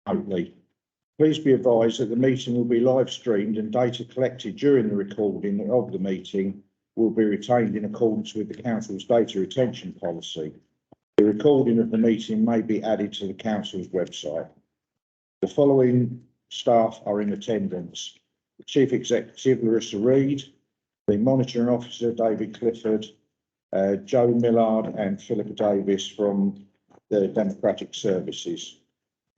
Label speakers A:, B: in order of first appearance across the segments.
A: remotely. Please be advised that the meeting will be live streamed and data collected during the recording of the meeting will be retained in accordance with the Council's data retention policy. The recording of the meeting may be added to the Council's website. The following staff are in attendance: the Chief Executive, Larissa Reid, the Monitoring Officer, David Clifford, Joe Millard and Philippa Davis from the Democratic Services.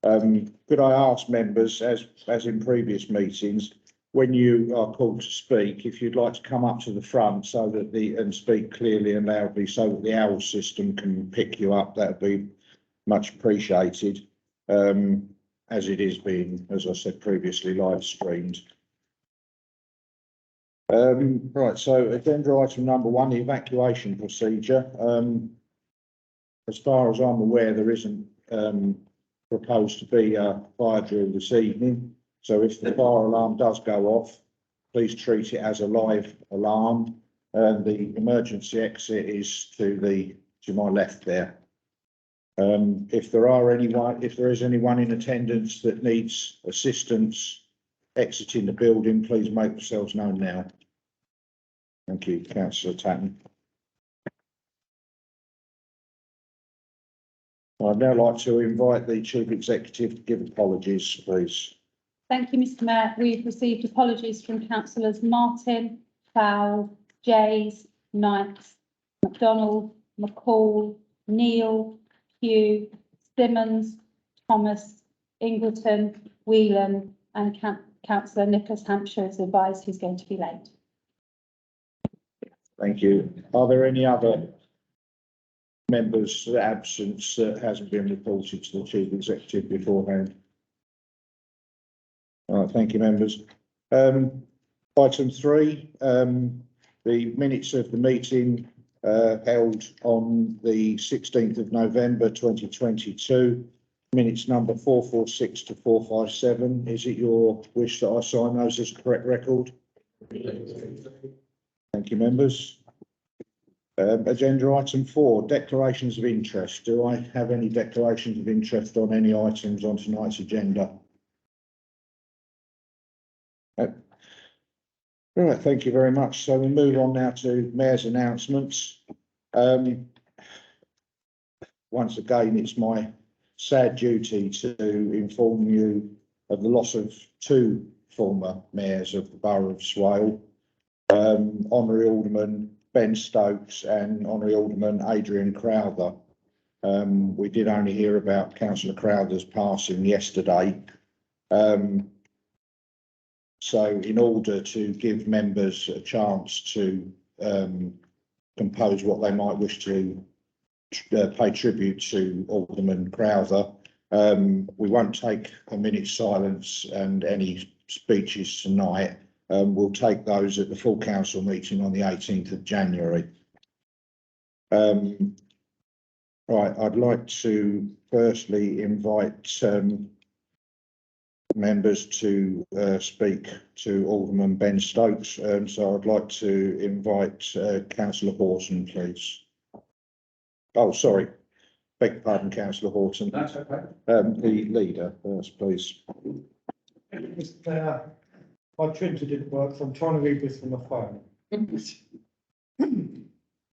A: Could I ask members, as in previous meetings, when you are called to speak, if you'd like to come up to the front so that and speak clearly and loudly so that the OWL system can pick you up, that would be much appreciated, as it is being, as I said previously, live streamed. Right, so agenda item number 1, the evacuation procedure. As far as I'm aware, there isn't proposed to be a fire drill this evening. So if the fire alarm does go off, please treat it as a live alarm. And the emergency exit is to my left there. If there is anyone in attendance that needs assistance exiting the building, please make yourselves known now. Thank you, Councillor Tatton. I'd now like to invite the Chief Executive to give apologies, please.
B: Thank you, Mr. Mayor. We've received apologies from councillors Martin, Fowle, Jays, Knight, McDonald, McCall, Neal, Hugh, Simmons, Thomas, Ingleton, Whelan, and Councillor Nicholas Hampshire has advised he's going to be late.
A: Thank you. Are there any other members' absence that hasn't been reported to the Chief Executive beforehand? All right, thank you, members. Item 3, the minutes of the meeting held on the 16th of November 2022, minutes number 446 to 457. Is it your wish that I sign those as correct record? Thank you, members. Agenda item 4, declarations of interest. Do I have any declarations of interest on any items on tonight's agenda? All right, thank you very much. So we move on now to Mayor's announcements. Once again, it's my sad duty to inform you of the loss of 2 former mayors of the Borough of Swale, Honorary Alderman Ben Stokes and Honorary Alderman Adrian Crowther. We did only hear about Councillor Crowther's passing yesterday. So in order to give members a chance to compose what they might wish to pay tribute to Alderman Crowther, we won't take a minute's silence and any speeches tonight. We'll take those at the full council meeting on the 18th of January. Right, I'd like to firstly invite members to speak to Alderman Ben Stokes. So I'd like to invite Councillor Horton, please. Oh, sorry. Beg your pardon, Councillor Horton.
C: That's okay.
A: The leader first, please.
C: My printer didn't work, so I'm trying to read this from the phone.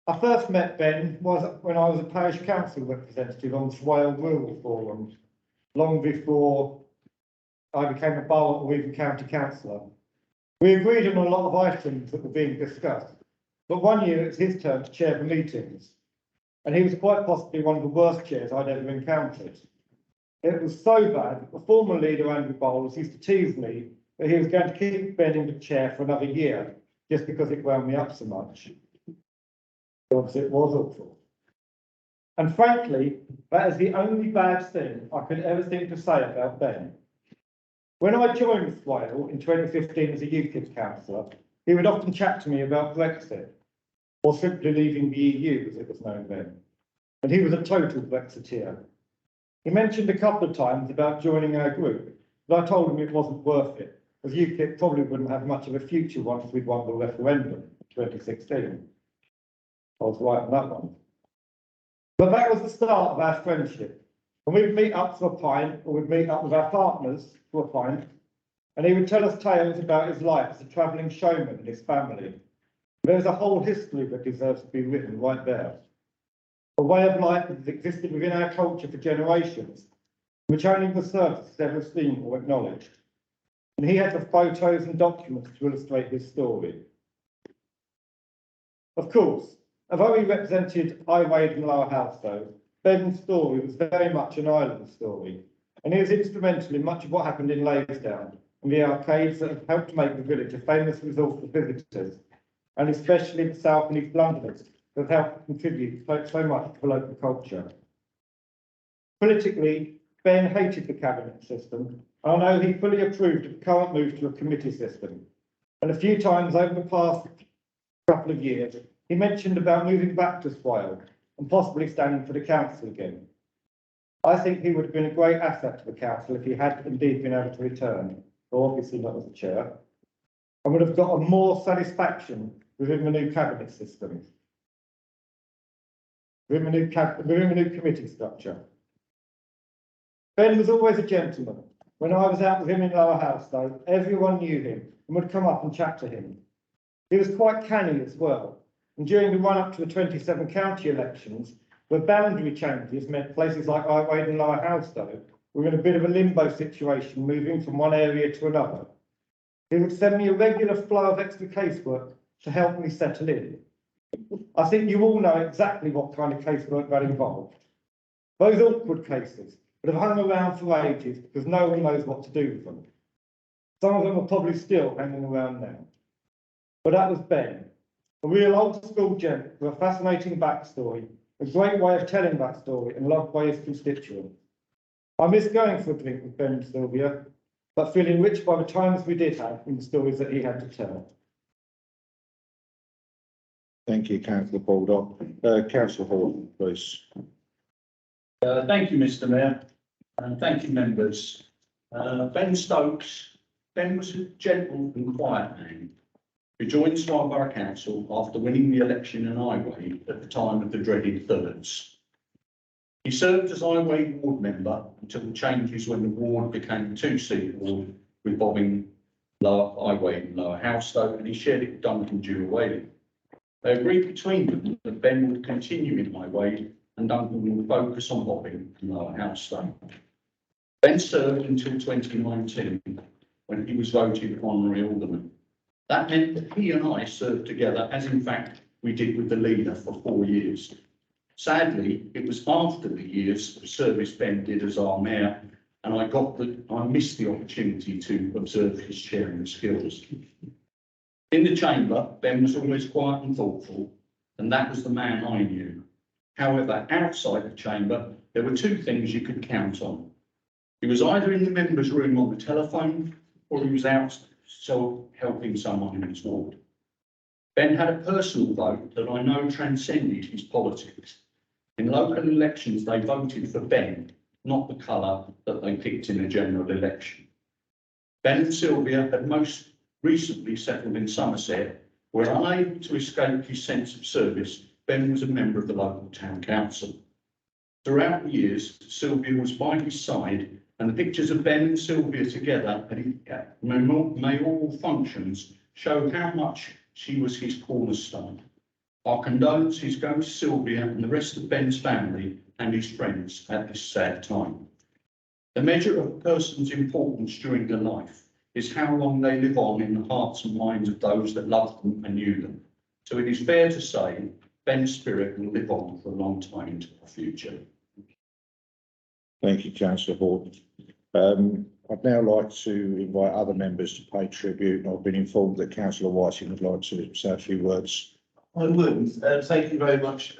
C: I first met Ben when I was a parish council representative on the Swale Rural Forum, long before I became a borough or even county councillor. We agreed on a lot of items that were being discussed, but one year it was his turn to chair the meetings, and he was quite possibly one of the worst chairs I'd ever encountered. It was so bad that the former leader, Andrew Bowles, used to tease me that he was going to keep Ben in the chair for another year, just because it wound me up so much. Obviously, it was awful. And frankly, that is the only bad thing I could ever think to say about Ben. When I joined Swale in 2015 as a UKIP councillor, he would often chat to me about Brexit, or simply leaving the EU, as it was known then. And he was a total Brexiteer. He mentioned a couple of times about joining our group, but I told him it wasn't worth it, as UKIP probably wouldn't have much of a future once we'd won the referendum in 2016. I was right on that one. But that was the start of our friendship. And we'd meet up for a pint, or we'd meet up with our partners for a pint, and he would tell us tales about his life as a travelling showman and his family. There's a whole history that deserves to be written right there. A way of life that has existed within our culture for generations, which only the surface has ever seen or acknowledged. And he had the photos and documents to illustrate his story. Of course, although he represented High Wade and Lower House, though, Ben's story was very much an island story, and he was instrumental in much of what happened in Laysdown and the arcades that have helped make the village a famous resort for visitors, and especially the South and East Londoners that have helped contribute so much to the local culture. Politically, Ben hated the cabinet system. I know he fully approved of the current move to a committee system, and a few times over the past couple of years, he mentioned about moving back to Swale and possibly standing for the council again. I think he would have been a great asset to the council if he had indeed been able to return, though obviously not as a chair, and would have got a more satisfaction within the new cabinet system, within the new committee structure. Ben was always a gentleman. When I was out with him in Lower House, though, everyone knew him and would come up and chat to him. He was quite canny as well, and during the run-up to the 27 county elections, where boundary changes meant places like High Wade and Lower House, though, were in a bit of a limbo situation, moving from one area to another. He would send me a regular flow of extra casework to help me settle in. I think you all know exactly what kind of casework that involved. Those awkward cases that have hung around for ages because no one knows what to do with them. Some of them are probably still hanging around now. But that was Ben, a real old school gent with a fascinating backstory, a great way of telling that story and loved by his constituents. I miss going for a drink with Ben and Sylvia, but feeling rich by the times we did have in the stories that he had to tell.
A: Thank you, councillor Baldock. Councillor Horton, please.
D: Thank you, Mr. Mayor, and thank you, members. Ben Stokes. Ben was a gentle and quiet man who joined Swale Borough Council after winning the election in High Wade at the time of the dreaded thirds. He served as High Wade ward member until the changes when the ward became a two-seat ward with Bobbing, High Wade and Lower Housetown, and he shared it with Duncan Dewar Whaley. They agreed between them that Ben would continue in High Wade and Duncan would focus on Bobbing and Lower Housetown. Ben served until 2019 when he was voted honorary alderman. That meant that he and I served together, as in fact we did with the leader, for 4 years. Sadly, it was after the years of service Ben did as our mayor, and I missed the opportunity to observe his chairing skills. In the chamber, Ben was always quiet and thoughtful, and that was the man I knew. However, outside the chamber, there were two things you could count on. He was either in the members' room on the telephone, or he was out helping someone in his ward. Ben had a personal vote that I know transcended his politics. In local elections, they voted for Ben, not the colour that they picked in a general election. Ben and Sylvia had most recently settled in Somerset, where, unable to escape his sense of service, Ben was a member of the local town council. Throughout the years, Sylvia was by his side, and the pictures of Ben and Sylvia together at mayoral functions show how much she was his cornerstone. Our condolences go to Sylvia and the rest of Ben's family and his friends at this sad time. The measure of a person's importance during their life is how long they live on in the hearts and minds of those that loved them and knew them. So it is fair to say Ben's spirit will live on for a long time into the future.
A: Thank you, councillor Horton. I'd now like to invite other members to pay tribute, and I've been informed that councillor Whiting would like to say a few words.
E: I would. Thank you very much,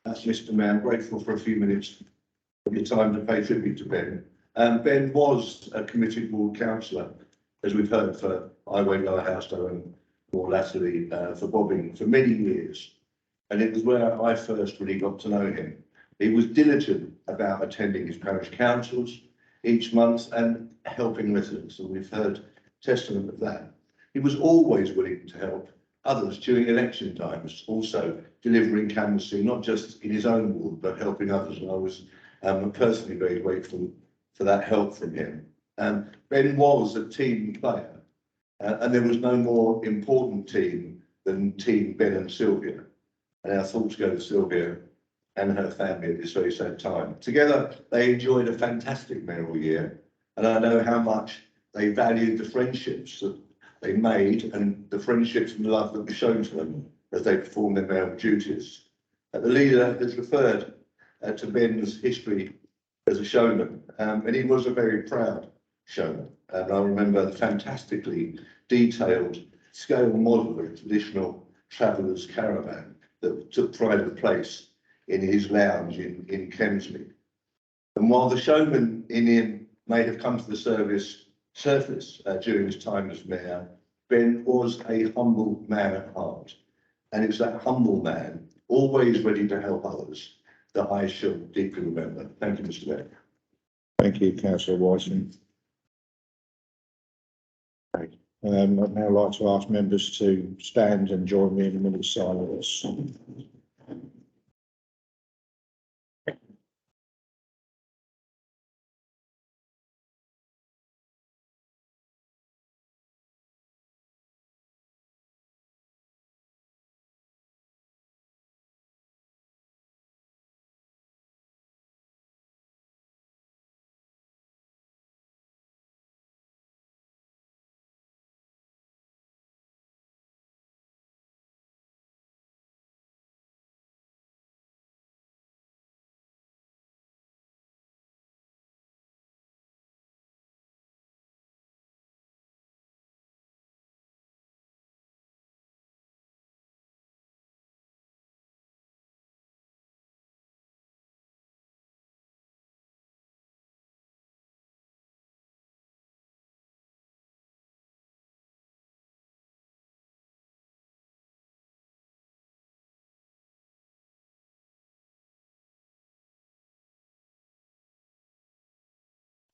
E: Mr. Mayor. I'm grateful for a few minutes of your time to pay tribute to Ben. Ben was a committed ward councillor, as we've heard, for High Wade, Lower Housetown and more latterly for Bobbing for many years. And it was where I first really got to know him. He was diligent about attending his parish councils each month and helping residents, and we've heard testament of that. He was always willing to help others during election times, also delivering canvassing, not just in his own ward, but helping others. And I was I'm personally very grateful for that help from him. Ben was a team player, and there was no more important team than Team Ben and Sylvia. And our thoughts go to Sylvia and her family at this very sad time. Together, they enjoyed a fantastic mayoral year, and I know how much they valued the friendships that they made and the friendships and love that was shown to them as they performed their mayoral duties. The leader has referred to Ben's history as a showman, and he was a very proud showman. And I remember the fantastically detailed scale model of a traditional traveller's caravan that took pride of place in his lounge in Kemsley. And while the showman in him may have come to the surface during his time as mayor, Ben was a humble man at heart. And it's that humble man, always ready to help others, that I shall deeply remember. Thank you, Mr. Mayor.
A: Thank you, councillor Whiting. I'd now like to ask members to stand and join me in a minute's silence.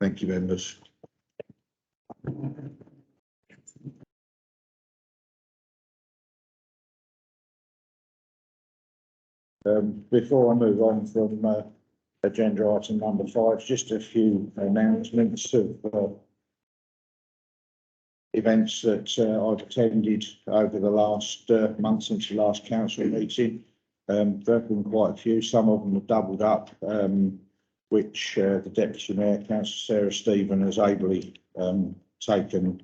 A: Thank you, members. Before I move on from agenda item number 5, just a few announcements of events that I've attended over the last month since the last council meeting. There have been quite a few. Some of them have doubled up, which the Deputy Mayor, Councillor Sarah Stephen, has ably taken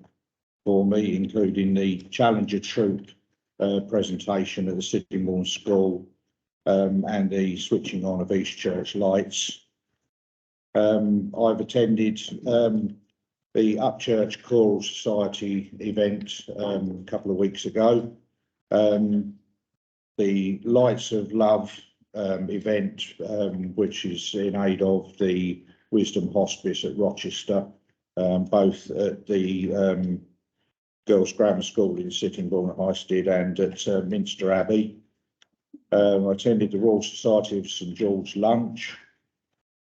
A: for me, including the Challenger Troop presentation at the Sittingbourne School and the switching on of Eastchurch lights. I've attended the Upchurch Choral Society event a couple of weeks ago. The Lights of Love event, which is in aid of the Wisdom Hospice at Rochester, both at the Girls' Grammar School in Sittingbourne at Highstead and at Minster Abbey. I attended the Royal Society of St George lunch.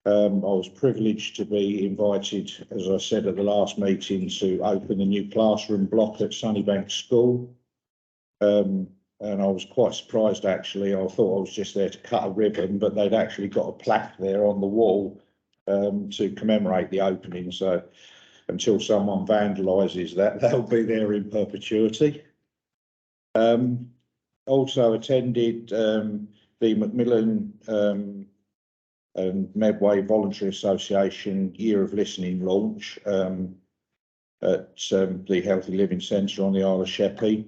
A: I was privileged to be invited, as I said at the last meeting, to open the new classroom block at Sunnybank School. And I was quite surprised, actually. I thought I was just there to cut a ribbon, but they'd actually got a plaque there on the wall to commemorate the opening. So until someone vandalises that, they'll be there in perpetuity. Also attended the Macmillan and Medway Voluntary Association Year of Listening launch at the Healthy Living Centre on the Isle of Sheppey.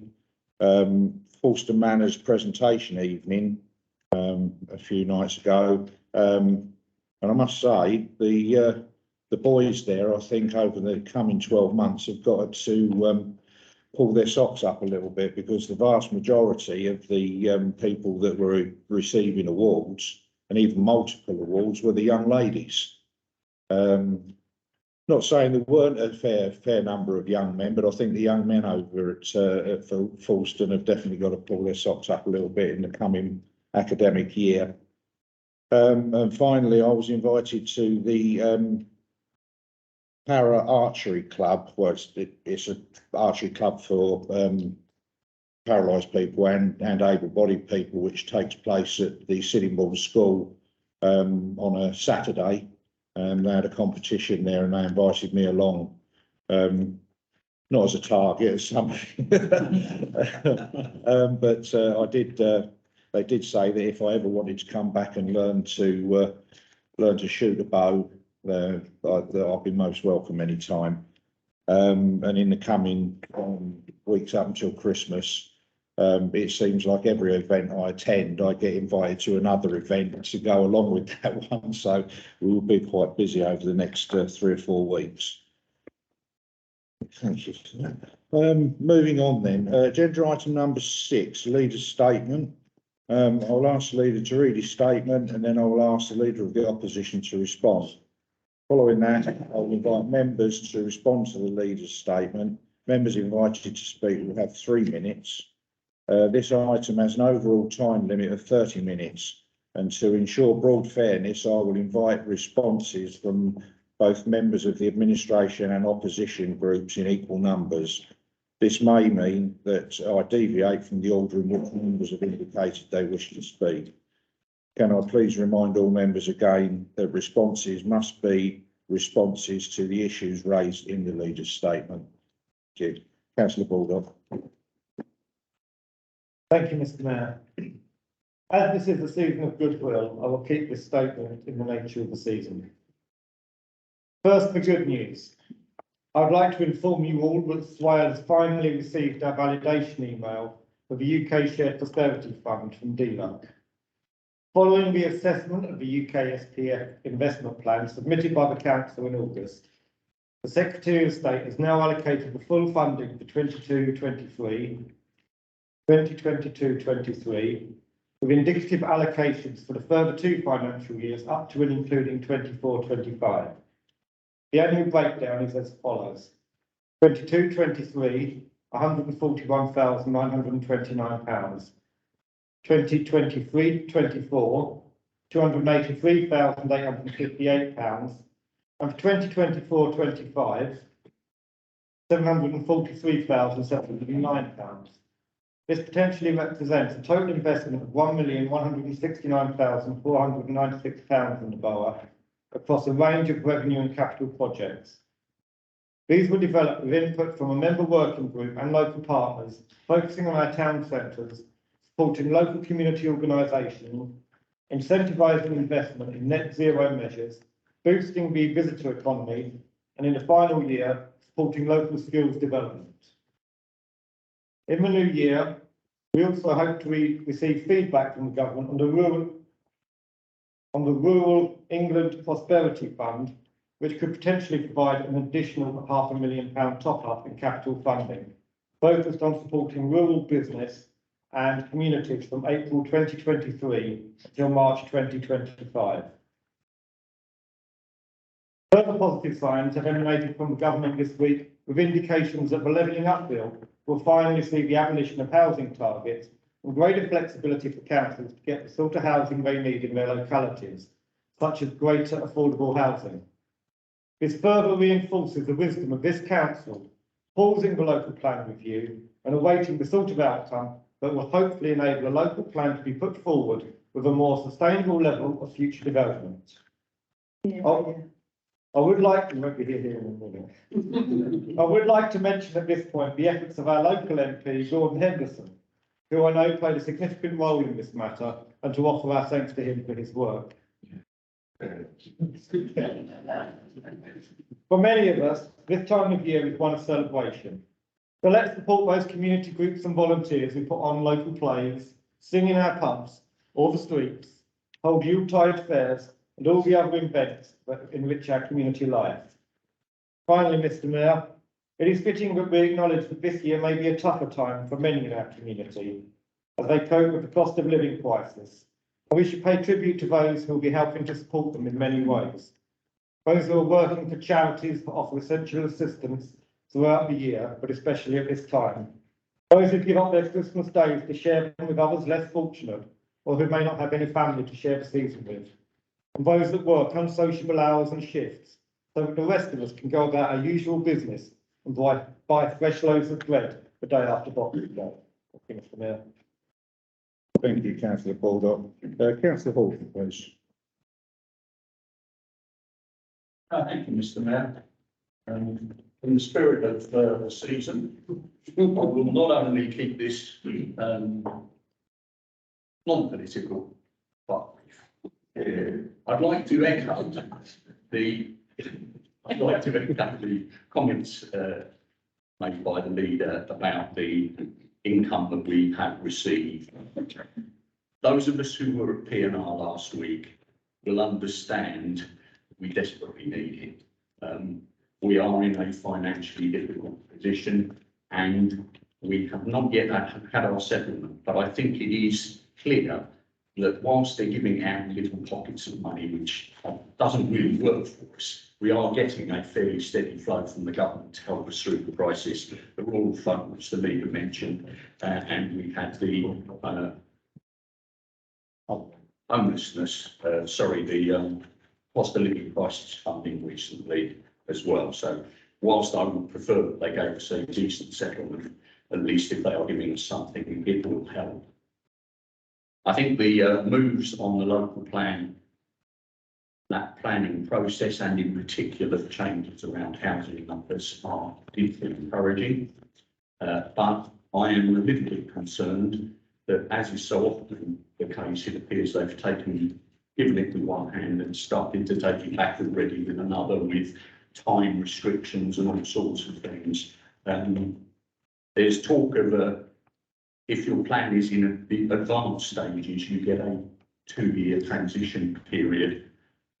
A: Forster Manor's presentation evening a few nights ago, and I must say the boys there, I think over the coming 12 months have got to pull their socks up a little bit, because the vast majority of the people that were receiving awards, and even multiple awards, were the young ladies. Not saying there weren't a fair number of young men, but I think the young men over at Falston have definitely got to pull their socks up a little bit in the coming academic year. And finally, I was invited to the Para Archery Club. Well, it's an archery club for paralysed people and able-bodied people, which takes place at the Sittingbourne School on a Saturday. They had a competition there and they invited me along. Not as a target, as some, but I did. They did say that if I ever wanted to come back and learn to shoot a bow, I'd be most welcome anytime. And in the coming weeks up until Christmas, it seems like every event I attend, I get invited to another event to go along with that one. So we will be quite busy over the next 3 or 4 weeks. Thank you for that. Moving on then, agenda item number 6, leader's statement. I'll ask the leader to read his statement and then I will ask the leader of the opposition to respond. Following that, I'll invite members to respond to the leader's statement. Members invited to speak will have 3 minutes. This item has an overall time limit of 30 minutes. And to ensure broad fairness, I will invite responses from both members of the administration and opposition groups in equal numbers. This may mean that I deviate from the order in which members have indicated they wish to speak. Can I please remind all members again that responses must be responses to the issues raised in the leader's statement. Thank you. Councillor Baldock.
C: Thank you, Mr. Mayor. As this is the season of goodwill, I will keep this statement in the nature of the season. First, the good news. I would like to inform you all that Swale has finally received our validation email for the UK Shared Prosperity Fund from DLUC. Following the assessment of the UK SPF investment plan submitted by the Council in August, the Secretary of State has now allocated the full funding for 22-23, 2022-23, with indicative allocations for the further 2 financial years up to and including 24-25. The annual breakdown is as follows: 22-23, £141,929. 2023-24, £283,858, and for 2024-25, £743,709. This potentially represents a total investment of £1,169,496 in the borough across a range of revenue and capital projects. These were developed with input from a member working group and local partners, focusing on our town centres, supporting local community organisations, incentivising investment in net zero measures, boosting the visitor economy, and in the final year, supporting local skills development. In the new year, we also hope to receive feedback from the government on the Rural England Prosperity Fund, which could potentially provide an additional £500,000 top-up in capital funding, focused on supporting rural business and communities from April 2023 until March 2025. Further positive signs have emanated from the government this week, with indications that the Levelling Up Bill will finally see the abolition of housing targets and greater flexibility for councils to get the sort of housing they need in their localities, such as greater affordable housing. This further reinforces the wisdom of this council, pausing the local plan review and awaiting the sort of outcome that will hopefully enable a local plan to be put forward with a more sustainable level of future development. I would like to mention at this point the efforts of our local MP, Gordon Henderson, who I know played a significant role in this matter, and to offer our thanks to him for his work. For many of us, this time of year is one of celebration. So let's support those community groups and volunteers who put on local plays, sing in our pubs or the streets, hold Yuletide fairs, and all the other events that enrich our community life. Finally, Mr. Mayor, it is fitting that we acknowledge that this year may be a tougher time for many in our community as they cope with the cost of living crisis. And we should pay tribute to those who will be helping to support them in many ways. Those who are working for charities that offer essential assistance throughout the year, but especially at this time. Those who give up their Christmas days to share them with others less fortunate, or who may not have any family to share the season with. And those that work unsociable hours and shifts, so that the rest of us can go about our usual business and buy fresh loaves of bread the day after Boxing Day. Thank you, Mr. Mayor.
A: Thank you, Councillor Baldock. Councillor Hawken, please.
D: Thank you, Mr. Mayor. In the spirit of the season, I will not only keep this non-political, but I'd like to echo the comments made by the leader about the income that we have received. Those of us who were at P&R last week will understand we desperately need it. We are in a financially difficult position and we have not yet had our settlement, but I think it is clear that whilst they're giving out little pockets of money, which doesn't really work for us, we are getting a fairly steady flow from the government to help us through the crisis. The Rural Fund, which the leader mentioned, and we had the homelessness, the cost of living crisis funding recently as well. So whilst I would prefer that they gave us a decent settlement, at least if they are giving us something, it will help. I think the moves on the local plan, that planning process, and in particular the changes around housing numbers are deeply encouraging. But I am a little bit concerned that, as is so often the case, it appears they've given it with one hand and started to take it back already with another, with time restrictions and all sorts of things. There's talk of if your plan is in the advanced stages, you get a 2-year transition period.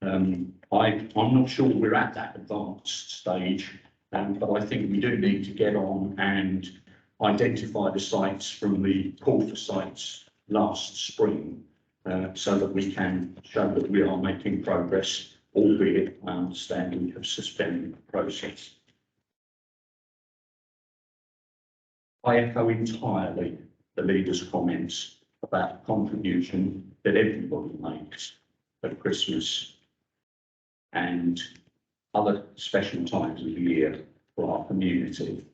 D: I'm not sure we're at that advanced stage, but I think we do need to get on and identify the sites from the call for sites last spring, so that we can show that we are making progress, albeit I understand we have suspended the process. I echo entirely the leader's comments about the contribution that everybody makes at Christmas and other special times of the year for our community.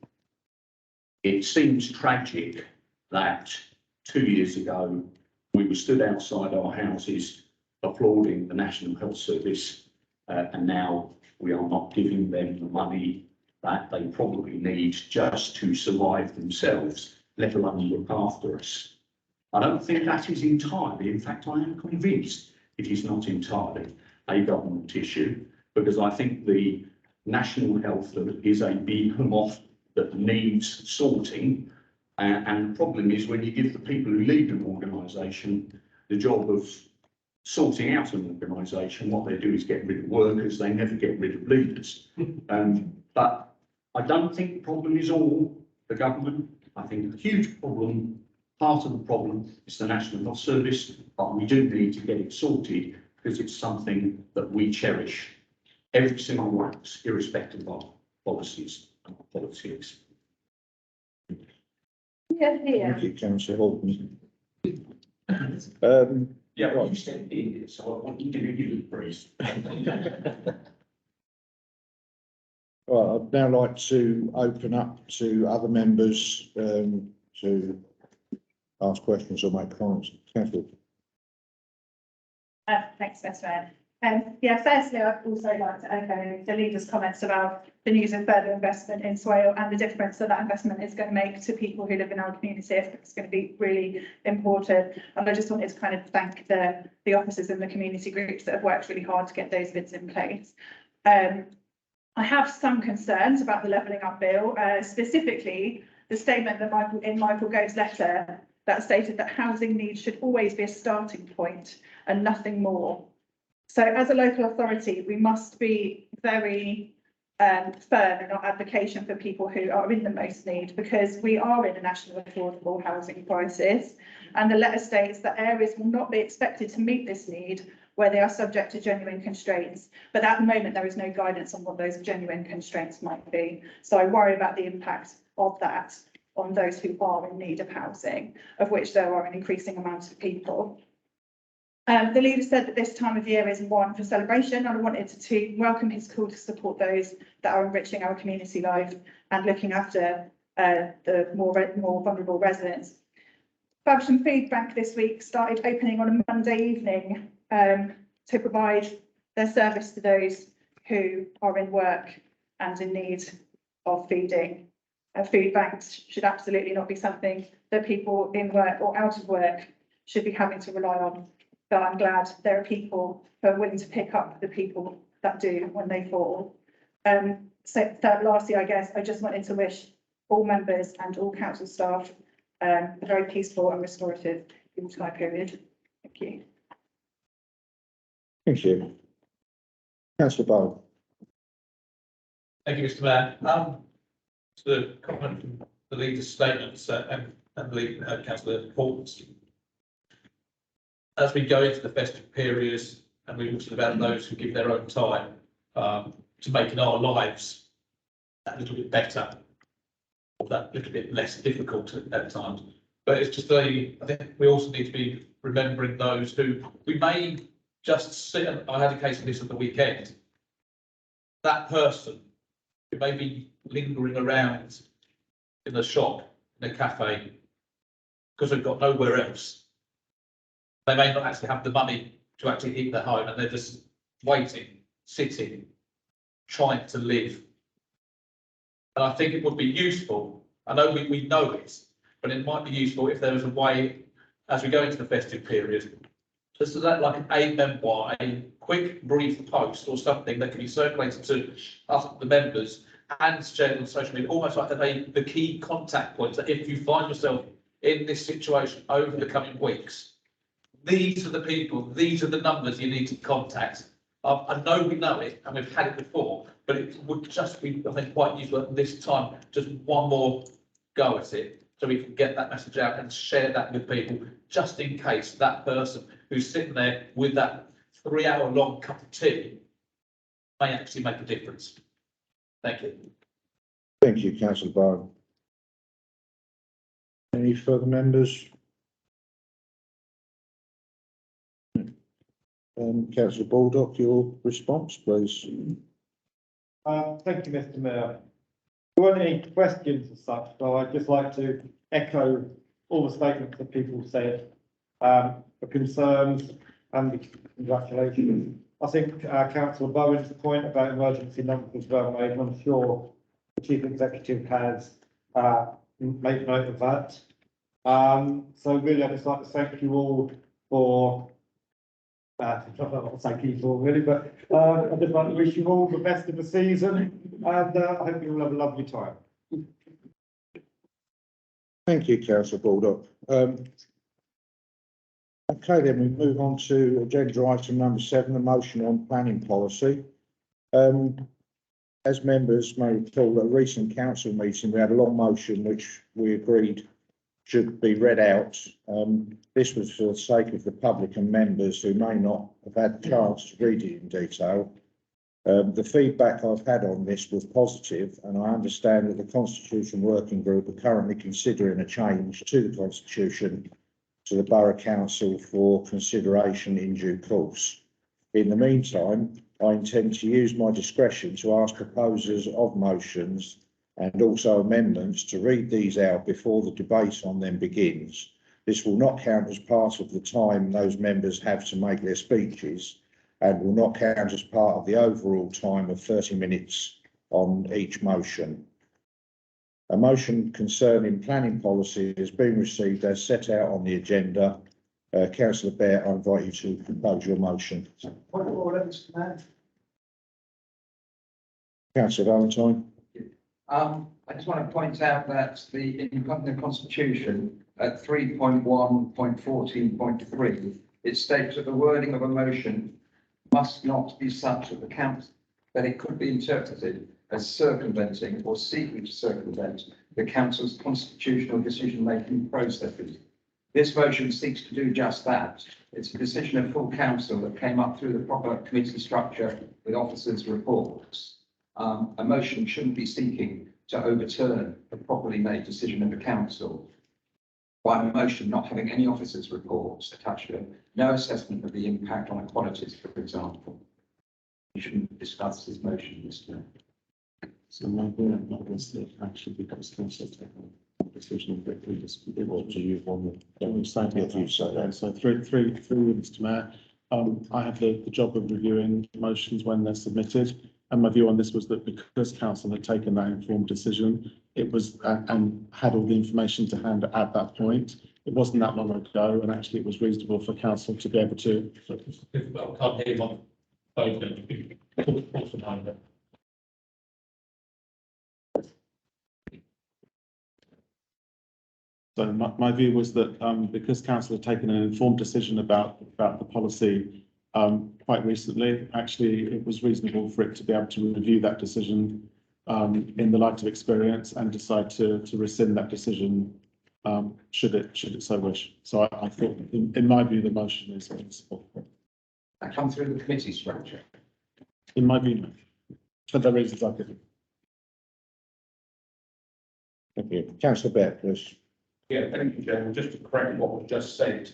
D: It seems tragic that 2 years ago we were stood outside our houses applauding the National Health Service, and now we are not giving them the money that they probably need just to survive themselves, let alone look after us. I don't think that is entirely, in fact, I am convinced it is not entirely a government issue, because I think the National Health is a behemoth that needs sorting. And the problem is when you give the people who lead an organisation the job of sorting out an organisation, what they do is get rid of workers, they never get rid of leaders. But I don't think the problem is all the government. I think the huge problem, part of the problem, is the National Health Service, but we do need to get it sorted because it's something that we cherish, every single one of us, irrespective of policies and politics.
A: Thank you, Councillor Horton.
D: Yeah, well, you said it, so I want you to give you the praise.
A: Right, I'd now like to open up to other members to ask questions or make comments. Councillor.
F: Thanks, Mr. Mayor. Yeah, firstly, I'd also like to echo the leader's comments about the news of further investment in Swale and the difference that investment is going to make to people who live in our community. It's going to be really important. And I just wanted to kind of thank the officers and the community groups that have worked really hard to get those bids in place. I have some concerns about the levelling up bill, specifically the statement that Michael Gove's letter that stated that housing needs should always be a starting point and nothing more. So as a local authority, we must be very firm in our advocacy for people who are in the most need, because we are in a national affordable housing crisis, and the letter states that areas will not be expected to meet this need where they are subject to genuine constraints. But at the moment, there is no guidance on what those genuine constraints might be. So I worry about the impact of that on those who are in need of housing, of which there are an increasing amount of people. The leader said that this time of year is one for celebration, and I wanted to welcome his call to support those that are enriching our community life and looking after the more vulnerable residents. Faversham Food Bank this week started opening on a Monday evening to provide their service to those who are in work and in need of feeding. Food banks should absolutely not be something that people in work or out of work should be having to rely on. But I'm glad there are people who are willing to pick up the people that do when they fall. So lastly, I guess I just wanted to wish all members and all council staff a very peaceful and restorative Yuletide period. Thank you.
A: Thank you. Councillor Bowen.
G: Thank you, Mr Mayor. To the comment from the leader's statements and the councillor Port's. As we go into the festive periods, and we talked about those who give their own time to making our lives a little bit better, or that little bit less difficult at times. But it's just I think we also need to be remembering those who we may just sit. I had a case of this at the weekend. That person who may be lingering around in the shop, in a cafe, because they've got nowhere else. They may not actually have the money to actually eat their home, and they're just waiting, sitting, trying to live. And I think it would be useful, I know we know it, but it might be useful if there was a way, as we go into the festive period, just like a memoir, a quick brief post or something that can be circulated to us, the members, and shared on social media, almost like the key contact points, that if you find yourself in this situation over the coming weeks, these are the people, these are the numbers you need to contact. I know we know it and we've had it before, but it would just be, I think, quite useful at this time, just one more go at it, so we can get that message out and share that with people, just in case that person who's sitting there with that 3 hour long cup of tea may actually make a difference. Thank you.
A: Thank you, councillor Bowen. Any further members? Councillor Baldock, your response, please.
C: Thank you, Mr Mayor. There weren't any questions as such, so I'd just like to echo all the statements that people said, the concerns and the congratulations. I think Councillor Bowen's point about emergency numbers was well made, and I'm sure the Chief Executive has made note of that. So really, I'd just like to thank you all for thank you for really, but I'd just like to wish you all the best of the season, and I hope you all have a lovely time.
A: Thank you, councillor Baldock. Okay, then we move on to agenda item number 7, a motion on planning policy. As members may recall, at a recent council meeting, we had a long motion which we agreed should be read out. This was for the sake of the public and members who may not have had the chance to read it in detail. The feedback I've had on this was positive, and I understand that the Constitution Working Group are currently considering a change to the Constitution to the Borough Council for consideration in due course. In the meantime, I intend to use my discretion to ask proposers of motions and also amendments to read these out before the debate on them begins. This will not count as part of the time those members have to make their speeches, and will not count as part of the overall time of 30 minutes on each motion. A motion concerning planning policy has been received as set out on the agenda. Councillor Bear, I invite you to propose your motion.
H: Point of order, Mr. Mayor.
A: Councillor Valentine.
H: I just want to point out that in the Constitution at 3.1.14.3, it states that the wording of a motion must not be such that that it could be interpreted as circumventing or seeking to circumvent the council's constitutional decision-making processes. This motion seeks to do just that. It's a decision of full council that came up through the proper committee structure with officers' reports. A motion shouldn't be seeking to overturn a properly made decision of the council by a motion not having any officers' reports attached to it, no assessment of the impact on equalities, for example. We shouldn't discuss this motion, Mr. Mayor.
I: So my board not listed actually because council taken a decision that we just able to use one. So through Mr. Mayor, I have the job of reviewing motions when they're submitted. And my view on this was that because council had taken that informed decision, it was, and had all the information to hand at that point, it wasn't that long ago, and actually it was reasonable for council to be able to.
G: Well, I can't hear my phone.
I: So my view was that because council had taken an informed decision about the policy quite recently, actually it was reasonable for it to be able to review that decision in the light of experience and decide to rescind that decision should it so wish. So I thought, in my view, the motion is sensible.
H: That come through the committee structure.
I: In my view, no. For the reasons I've given.
A: Thank you. Councillor Bett, please.
D: Yeah, thank you, Chairman. Just to correct what was just said,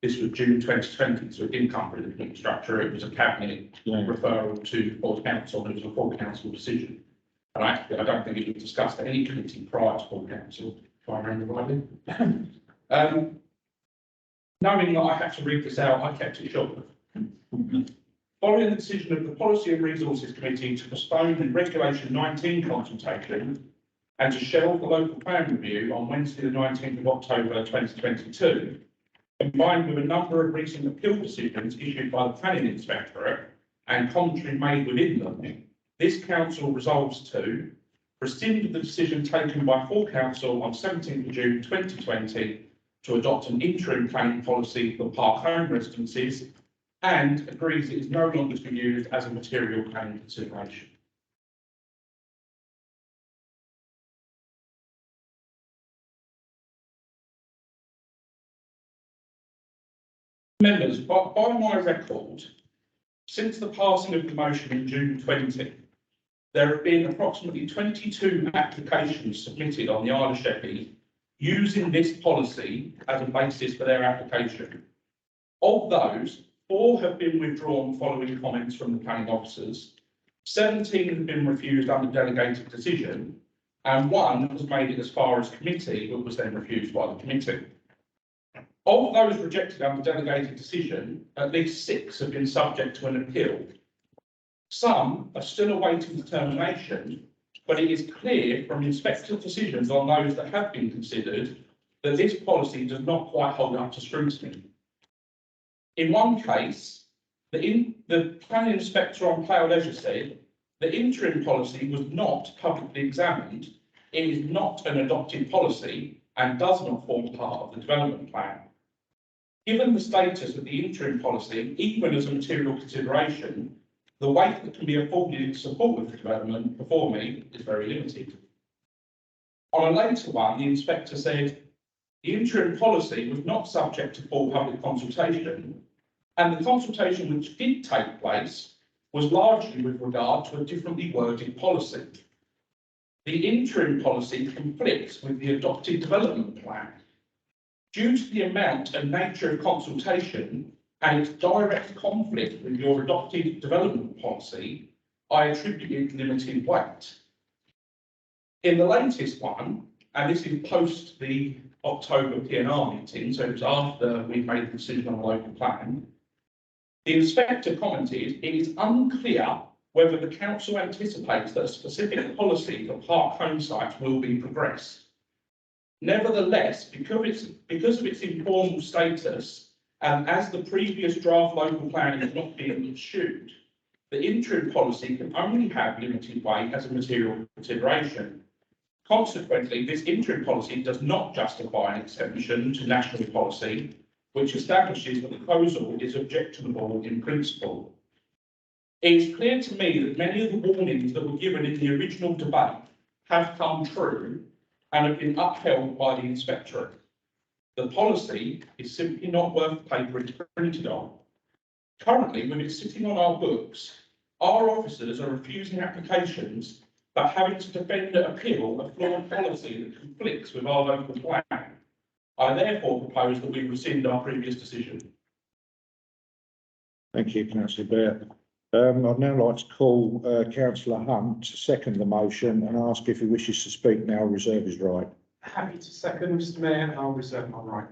D: this was June 2020, so it didn't come through the committee structure. It was a cabinet referral to full council, and it was a full council decision. And actually, I don't think it was discussed at any committee prior to full council, if I remember rightly. Knowing that I had to read this out, I kept it short. Following the decision of the Policy and Resources Committee to postpone the Regulation 19 consultation and to shelve the local plan review on Wednesday, the 19th of October 2022, combined with a number of recent appeal decisions issued by the Planning Inspectorate and commentary made within them, this council resolves to rescind the decision taken by full council on 17th of June 2020 to adopt an interim planning policy for park home residences, and agrees it is no longer to be used as a material planning consideration. Members, by my record, since the passing of the motion in June 20, there have been approximately 22 applications submitted on the Isle of Sheppey using this policy as a basis for their application. Of those, 4 have been withdrawn following comments from the planning officers, 17 have been refused under delegated decision, and 1 has made it as far as committee, but was then refused by the committee. Of those rejected under delegated decision, at least 6 have been subject to an appeal. Some are still awaiting determination, but it is clear from inspector decisions on those that have been considered that this policy does not quite hold up to scrutiny. In one case, the planning inspector on Plough Leisure said the interim policy was not publicly examined, it is not an adopted policy and does not form part of the development plan. Given the status of the interim policy, even as a material consideration, the weight that can be afforded in support of the development before me is very limited. On a later one, the inspector said the interim policy was not subject to full public consultation, and the consultation which did take place was largely with regard to a differently worded policy. The interim policy conflicts with the adopted development plan. Due to the amount and nature of consultation and its direct conflict with your adopted development policy, I attributed limited weight. In the latest one, and this is post the October PNR meeting, so it was after we made the decision on the local plan, the inspector commented, it is unclear whether the council anticipates that a specific policy for park home sites will be progressed. Nevertheless, because of its informal status, and as the previous draft local plan is not being issued, the interim policy can only have limited weight as a material consideration. Consequently, this interim policy does not justify an exception to national policy, which establishes that the proposal is objectionable in principle. It is clear to me that many of the warnings that were given in the original debate have come true and have been upheld by the inspectorate. The policy is simply not worth the paper it's printed on. Currently, with it sitting on our books, our officers are refusing applications but having to defend and appeal a flawed policy that conflicts with our local plan. I therefore propose that we rescind our previous decision.
A: Thank you, councillor Bett. I'd now like to call councillor Hunt to second the motion and ask if he wishes to speak now, reserve his right.
J: Happy to second, Mr Mayor, I'll reserve my right.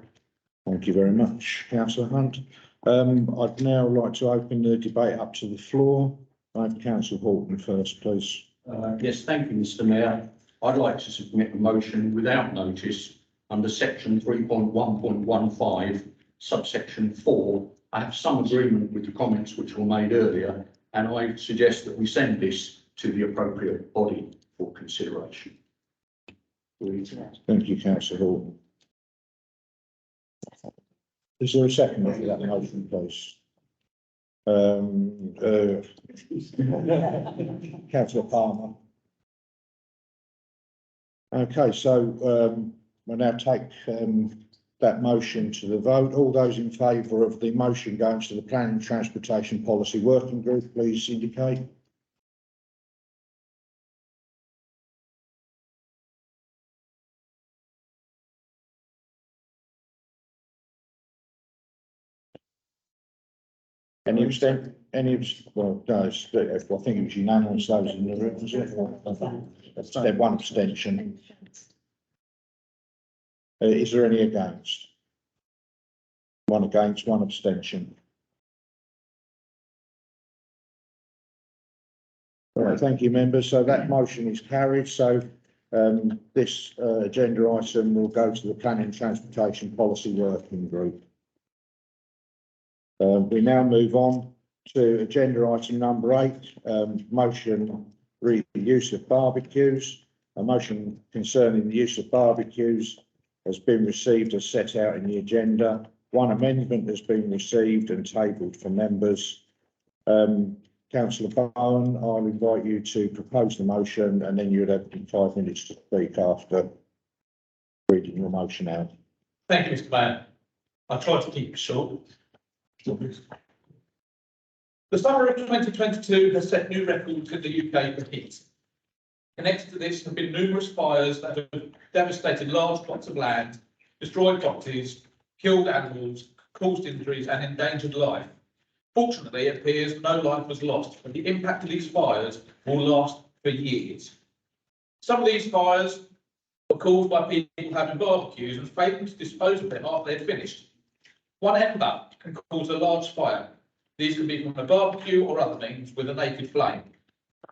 A: Thank you very much, councillor Hunt. I'd now like to open the debate up to the floor. I have Councillor Horton first, please.
D: Yes, thank you, Mr Mayor. I'd like to submit a motion without notice under section 3.1.15, subsection 4. I have some agreement with the comments which were made earlier, and I suggest that we send this to the appropriate body for consideration.
A: Thank you, Councillor Horton. Is there a second for that motion, please? Councillor Palmer. Okay, so we'll now take that motion to the vote. All those in favour of the motion going to the Planning and Transportation Policy Working Group, please indicate. Any abstent? Well, no, I think it was unanimous. Those in the room, was it? There's one abstention. Is there any against? One against, one abstention. All right, thank you, members. So that motion is carried. So this agenda item will go to the Planning and Transportation Policy Working Group. We now move on to agenda item number 8, motion re the use of barbecues. A motion concerning the use of barbecues has been received as set out in the agenda. One amendment has been received and tabled for members. Councillor Bowen, I'll invite you to propose the motion, and then you'd have 5 minutes to speak after reading your motion out.
G: Thank you, Mr Mayor. I'll try to keep it short. The summer of 2022 has set new records in the UK for heat. Connected to this have been numerous fires that have devastated large plots of land, destroyed properties, killed animals, caused injuries and endangered life. Fortunately, it appears no life was lost, but the impact of these fires will last for years. Some of these fires were caused by people having barbecues and failing to dispose of them after they'd finished. One ember can cause a large fire. These can be from a barbecue or other means with a naked flame.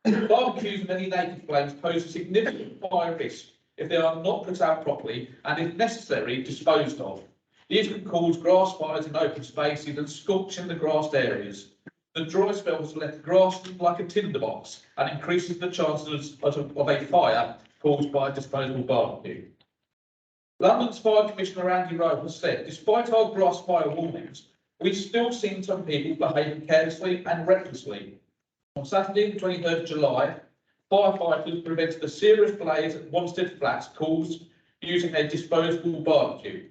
G: Barbecues and any naked flames pose a significant fire risk if they are not put out properly and, if necessary, disposed of. These can cause grass fires in open spaces and scorching the grassed areas. The dry spells let the grass look like a tinderbox and increases the chances of a fire caused by a disposable barbecue. London's Fire Commissioner Andy Rowe has said, despite our grass fire warnings, we've still seen some people behaving carelessly and recklessly. On Saturday, the 23rd of July, firefighters prevented a serious blaze at Wanstead Flats caused using a disposable barbecue.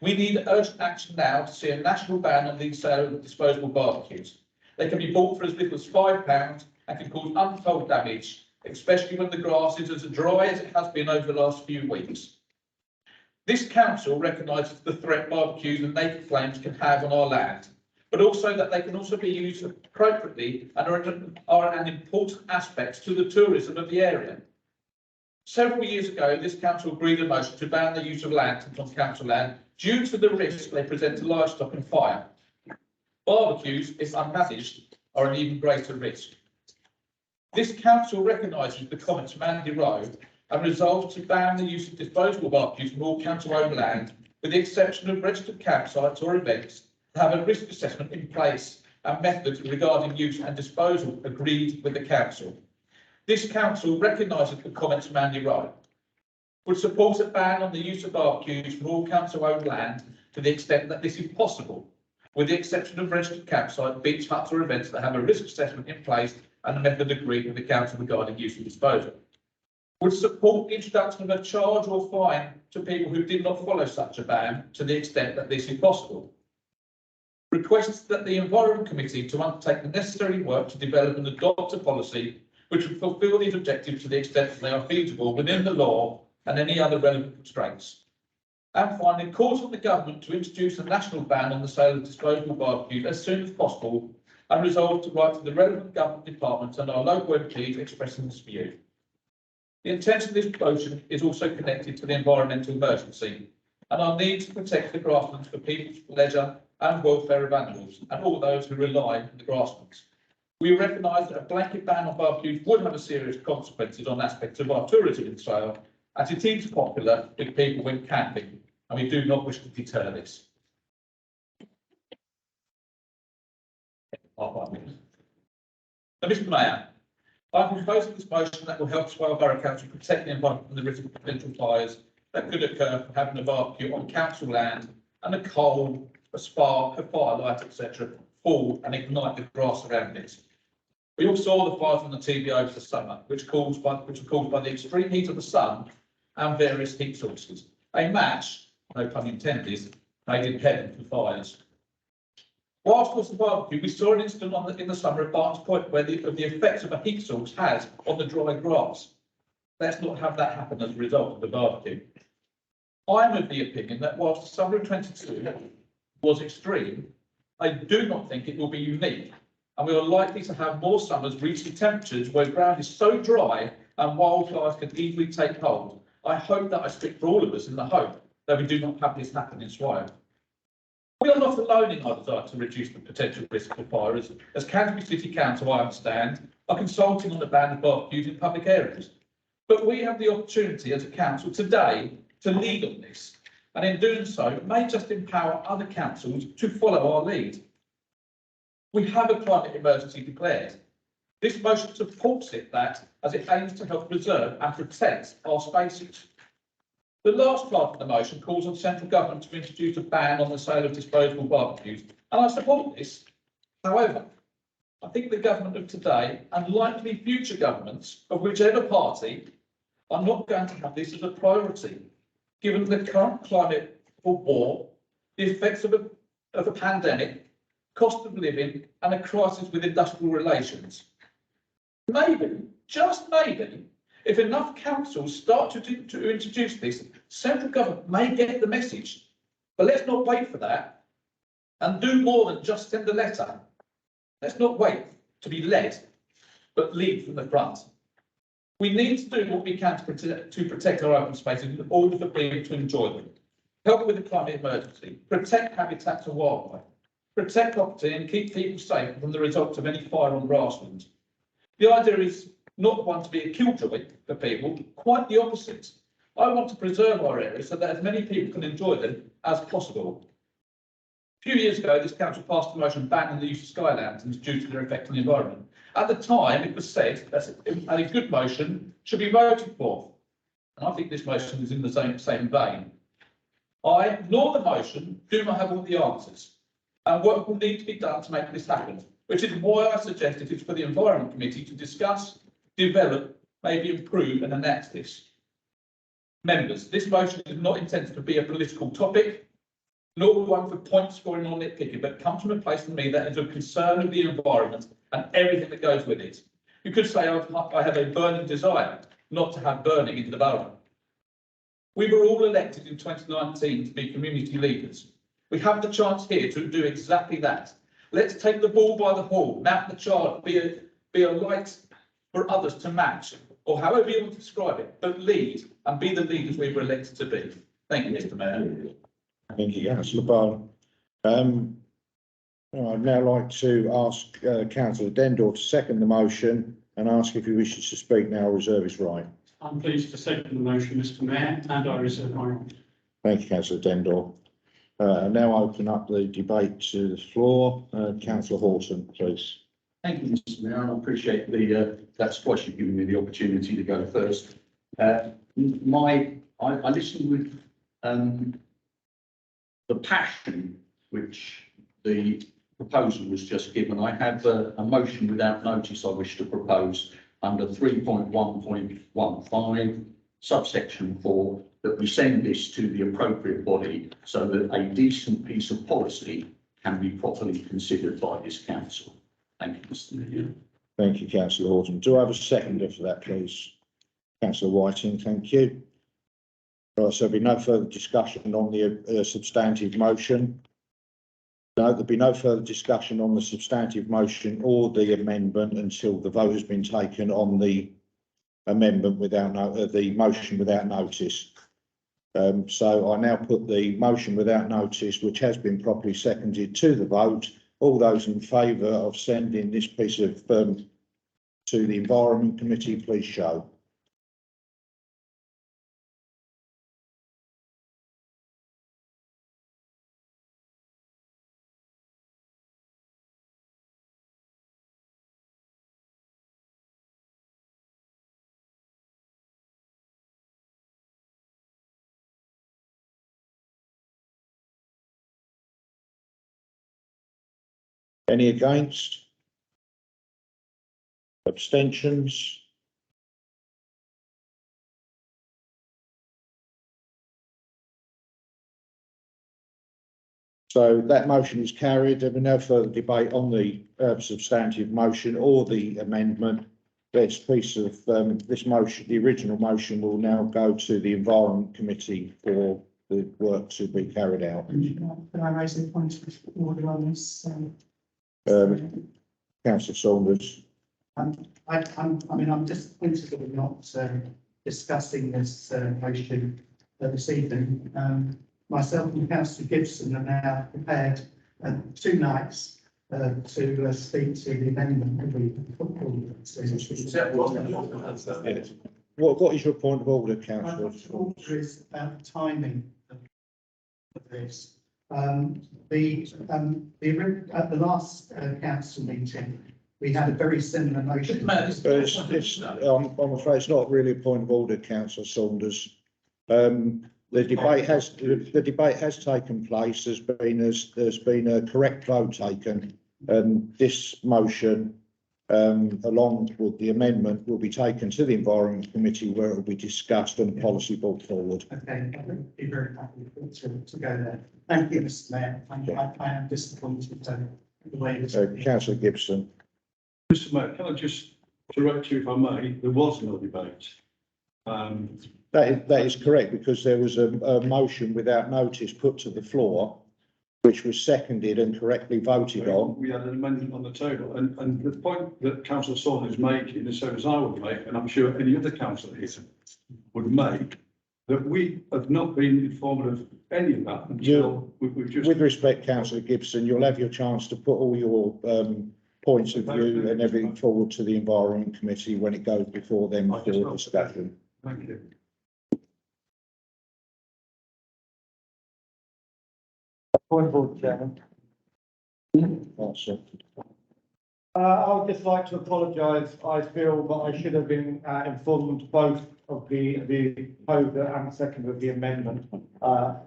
G: We need urgent action now to see a national ban on the sale of disposable barbecues. They can be bought for as little as £5 and can cause untold damage, especially when the grass is as dry as it has been over the last few weeks. This council recognises the threat barbecues and naked flames can have on our land, but also that they can also be used appropriately and are an important aspect to the tourism of the area. Several years ago, this council agreed a motion to ban the use of lanterns on council land due to the risk they present to livestock and fire. Barbecues, if unmanaged, are an even greater risk. This council recognises the comments from Andy Rowe and resolved to ban the use of disposable barbecues from all council-owned land, with the exception of registered campsites or events, to have a risk assessment in place and methods regarding use and disposal agreed with the council. This council recognises the comments from Andy Rowe, would support a ban on the use of barbecues from all council-owned land to the extent that this is possible, with the exception of registered campsites, beach huts or events that have a risk assessment in place and a method agreed with the council regarding use and disposal. Would support the introduction of a charge or fine to people who did not follow such a ban to the extent that this is possible. Requests that the Environment Committee to undertake the necessary work to develop and adopt a policy which would fulfil these objectives to the extent that they are feasible within the law and any other relevant constraints. And finally, calls on the government to introduce a national ban on the sale of disposable barbecues as soon as possible and resolve to write to the relevant government departments and our local MPs expressing this view. The intent of this motion is also connected to the environmental emergency and our need to protect the grasslands for people's leisure and welfare of animals and all those who rely on the grasslands.
D: We recognise that a blanket ban on barbecues would have a serious consequences on aspects of our tourism in Swale, as it is popular with people when camping, and we do not wish to deter this. Now, Mr. Mayor, I'm proposing this motion that will help Swale Borough Council protect the environment from the risk of potential fires that could occur from having a barbecue on council land and a coal, a spark, a firelight, etc., fall and ignite the grass around it. We all saw the fires on the TV over the summer, which were caused by the extreme heat of the sun and various heat sources. A match, no pun intended, made in heaven for fires. Whilst was the barbecue, we saw an incident in the summer at Barnes Point where the effects of a heat source has on the dry grass. Let's not have that happen as a result of the barbecue. I'm of the opinion that whilst the summer of 22 was extreme, I do not think it will be unique, and we are likely to have more summers reaching temperatures where ground is so dry and wildfires can easily take hold. I hope that I speak for all of us in the hope that we do not have this happen in Swale. We are not alone in our desire to reduce the potential risk of fires, as Canterbury City Council, I understand, are consulting on the ban of barbecues in public areas. But we have the opportunity as a council today to lead on this, and in doing so, it may just empower other councils to follow our lead. We have a climate emergency declared. This motion supports as it aims to help preserve and protect our spaces. The last part of the motion calls on central government to introduce a ban on the sale of disposable barbecues, and I support this. However, I think the government of today, and likely future governments of whichever party, are not going to have this as a priority, given the current climate of war, the effects of a pandemic, cost of living, and a crisis with industrial relations. Maybe, just maybe, if enough councils start to introduce this, central government may get the message. But let's not wait for that and do more than just send a letter. Let's not wait to be led, but lead from the front. We need to do what we can to protect our open spaces in order for people to enjoy them. Help with the climate emergency, protect habitats and wildlife, protect property and keep people safe from the results of any fire on grasslands. The idea is not one to be a killjoy for people, quite the opposite. I want to preserve our areas so that as many people can enjoy them as possible. A few years ago, this council passed a motion banning the use of sky lanterns due to their effect on the environment. At the time, it was said that a good motion should be voted for. And I think this motion is in the same vein. I, nor the motion, do not have all the answers. And work will need to be done to make this happen, which is why I suggested it's for the Environment Committee to discuss, develop, maybe improve and enact this. Members, this motion is not intended to be a political topic, nor one for point scoring or nitpicking, but comes from a place in me that is a concern of the environment and everything that goes with it. You could say I have a burning desire not to have burning in the borough. We were all elected in 2019 to be community leaders. We have the chance here to do exactly that. Let's take the ball by the horn, mount the charge, be a light for others to match, or however you want to describe it, but lead and be the leaders we were elected to be. Thank you, Mr. Mayor.
A: Thank you, Councillor Barn. I'd now like to ask Councillor Dendor to second the motion and ask if he wishes to speak now or reserve his right.
J: I'm pleased to second the motion, Mr. Mayor, and I reserve my right.
A: Thank you, Councillor Dendor. Now open up the debate to the floor. Councillor Horton, please.
D: Thank you, Mr. Mayor. I appreciate that's twice you've given me the opportunity to go first. I listened with the passion which the proposal was just given. I have a motion without notice I wish to propose under 3.1.15 subsection 4 that we send this to the appropriate body so that a decent piece of policy can be properly considered by this council. Thank you, Mr. Mayor.
A: Thank you, Councillor Horton. Do I have a seconder for that, please? Councillor Whiting, thank you. Right, so there'll be no further discussion on the substantive motion. No, there'll be no further discussion on the substantive motion or the amendment until the vote has been taken on the amendment without the motion without notice. So I now put the motion without notice, which has been properly seconded, to the vote, All those in favour of sending this piece of, to the Environment Committee, please show. Any against? Abstentions? So that motion is carried. There will be no further debate on the substantive motion or the amendment. This piece of this motion, the original motion, will now go to the Environment Committee for the work to be carried out.
K: Can I raise a point of order on this?
A: Councillor Saunders.
K: I'm disappointed that we're not discussing this motion this evening. Myself and Councillor Gibson are now prepared 2 nights to speak to the amendment that we put forward.
A: What is your point of order,
K: My
A: Councillor?
K: point of order is about the timing of this. At the last council meeting, we had a very similar motion.
A: I'm afraid it's not really a point of order, Councillor Saunders. The debate has taken place. There's been a correct vote taken, and this motion, along with the amendment, will be taken to the Environment Committee, where it will be discussed and policy brought forward.
K: Okay, I would be very happy to go there. Thank you, Mr. Mayor. I am disappointed the way this.
A: Councillor Gibson.
J: Mr. Mayor, can I just correct you if I may? There was no debate.
A: That is correct, because there was a motion without notice put to the floor, which was seconded and correctly voted on.
J: We had an amendment on the table, and the point that Councillor Saunders is making, the same as I would make, and I'm sure any other councillor here would make, that we have not been informed of any of that until we've just.
A: With respect, Councillor Gibson, you'll have your chance to put all your points of view and everything forward to the Environment Committee when it goes before them for discussion.
J: Thank you.
C: Point of order, Chairman.
A: That's it.
C: I would just like to apologise. I feel that I should have been informed both of the proposer and second of the amendment.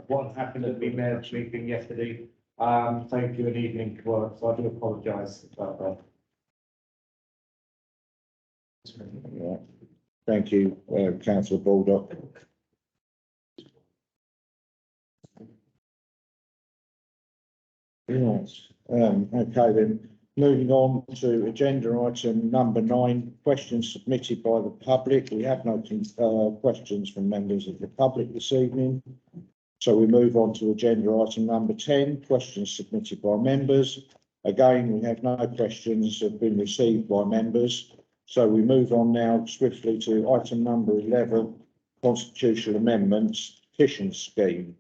C: What happened at the mayor's meeting yesterday. Thank you and evening to work, so I do apologise about that.
A: Yeah. Thank you, Councillor Baldock. Yes, okay then, moving on to agenda item number 9, questions submitted by the public. We have no questions from members of the public this evening. So we move on to agenda item number 10, questions submitted by members. Again, we have no questions that have been received by members. So we move on now swiftly to item number 11, constitutional amendments, petition scheme.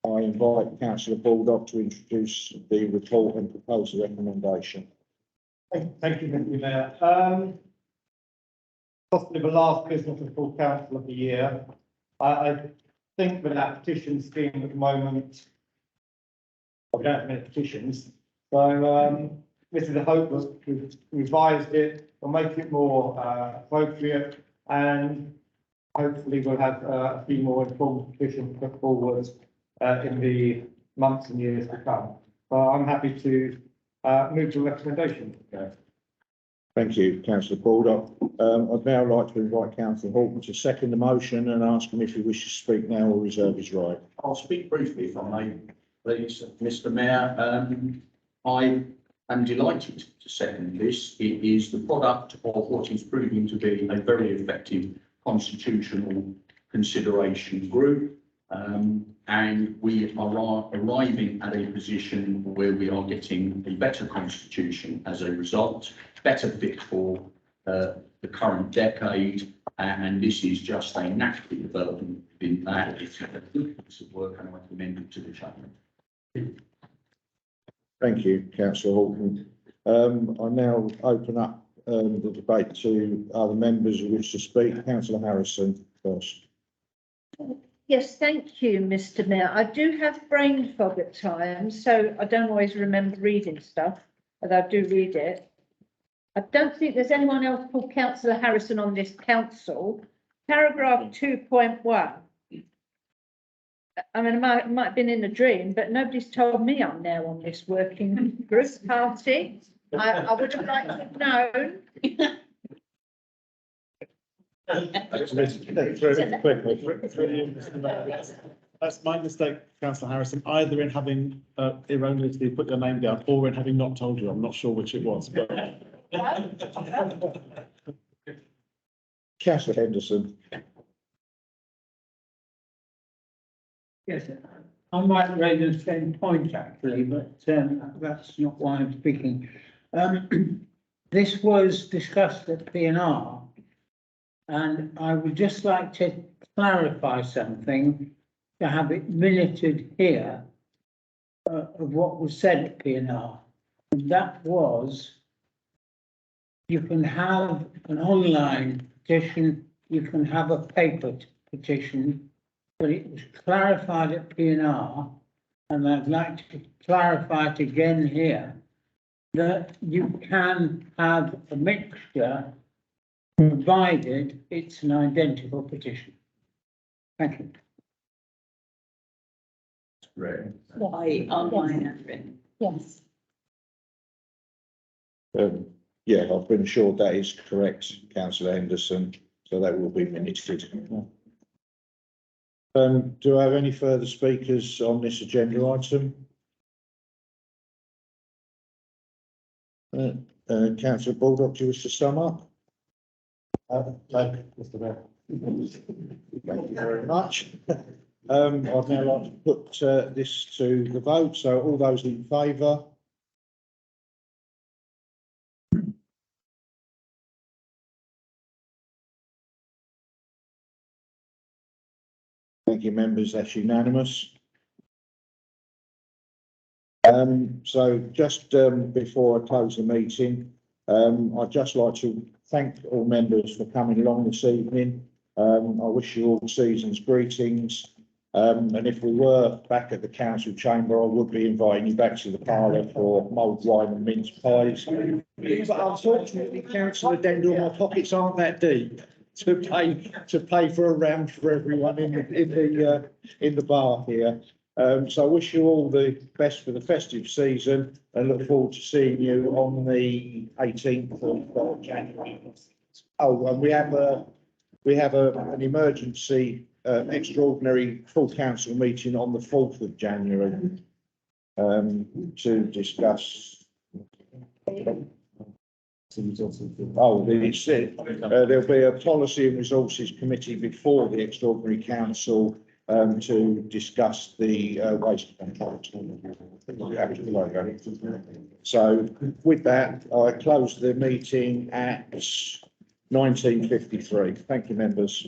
A: I invite Councillor Baldock to introduce the report and propose a recommendation.
C: Thank you, Mr. Mayor. Possibly the last business of full council of the year. I think that our petition scheme at the moment, we don't have many petitions, so this is a hope that we've revised it, will make it more appropriate, and hopefully we'll have a few more informed petitions put forward in the months and years to come. So I'm happy to move to recommendation. Okay.
A: Thank you, Councillor Baldock. I'd now like to invite Councillor Horton to second the motion and ask him if he wishes to speak now or reserve his right.
D: I'll speak briefly if I may, please, Mr. Mayor. I am delighted to second this. It is the product of what is proving to be a very effective constitutional consideration group. And we are arriving at a position where we are getting a better constitution as a result, better fit for the current decade, and this is just a natural development within that. It's a good piece of work, and I recommend it to the chamber.
A: Thank you, councillor Horton. I now open up the debate to other members who wish to speak. Councillor Harrison first.
L: Yes, thank you, Mr. Mayor. I do have brain fog at times, so I don't always remember reading stuff, but I do read it. I don't think there's anyone else called councillor Harrison on this council. Paragraph 2.1. I mean, it might have been in a dream, but nobody's told me I'm now on this working group party. I would have liked to have known.
I: That's my mistake, councillor Harrison, either in having erroneously put your name down or in having not told you. I'm not sure which it was, but.
A: Councillor Henderson.
M: Yes, I might raise the same point actually, but that's not why I'm speaking. This was discussed at P&R, and I would just like to clarify something to have it minuted here of what was said at P&R. And that was, you can have an online petition, you can have a paper petition, but it was clarified at P&R, and I'd like to clarify it again here, that you can have a mixture provided it's an identical petition. Thank you.
B: Why online? Yes.
A: Yeah, I've been assured that is correct, councillor Henderson, so that will be minuted. Do I have any further speakers on this agenda item? Councillor Baldock, do you wish to sum up?
C: Thank you, Mr. Mayor.
A: Thank you very much. I'd now like to put this to the vote. So all those in favour? Thank you, members. That's unanimous. So just before I close the meeting, I'd just like to thank all members for coming along this evening. I wish you all season's greetings. And if we were back at the council chamber, I would be inviting you back to the parlour for mulled wine and mince pies. But unfortunately, councillor Dendell, my pockets aren't that deep to pay for a round for everyone in the bar here. So I wish you all the best for the festive season and look forward to seeing you on the 18th of January. Oh, and we have an emergency extraordinary full council meeting on the 4th of January to discuss. Oh, there'll be a policy and resources committee before the extraordinary council to discuss the waste control. So with that, I close the meeting at 19:53. Thank you, members.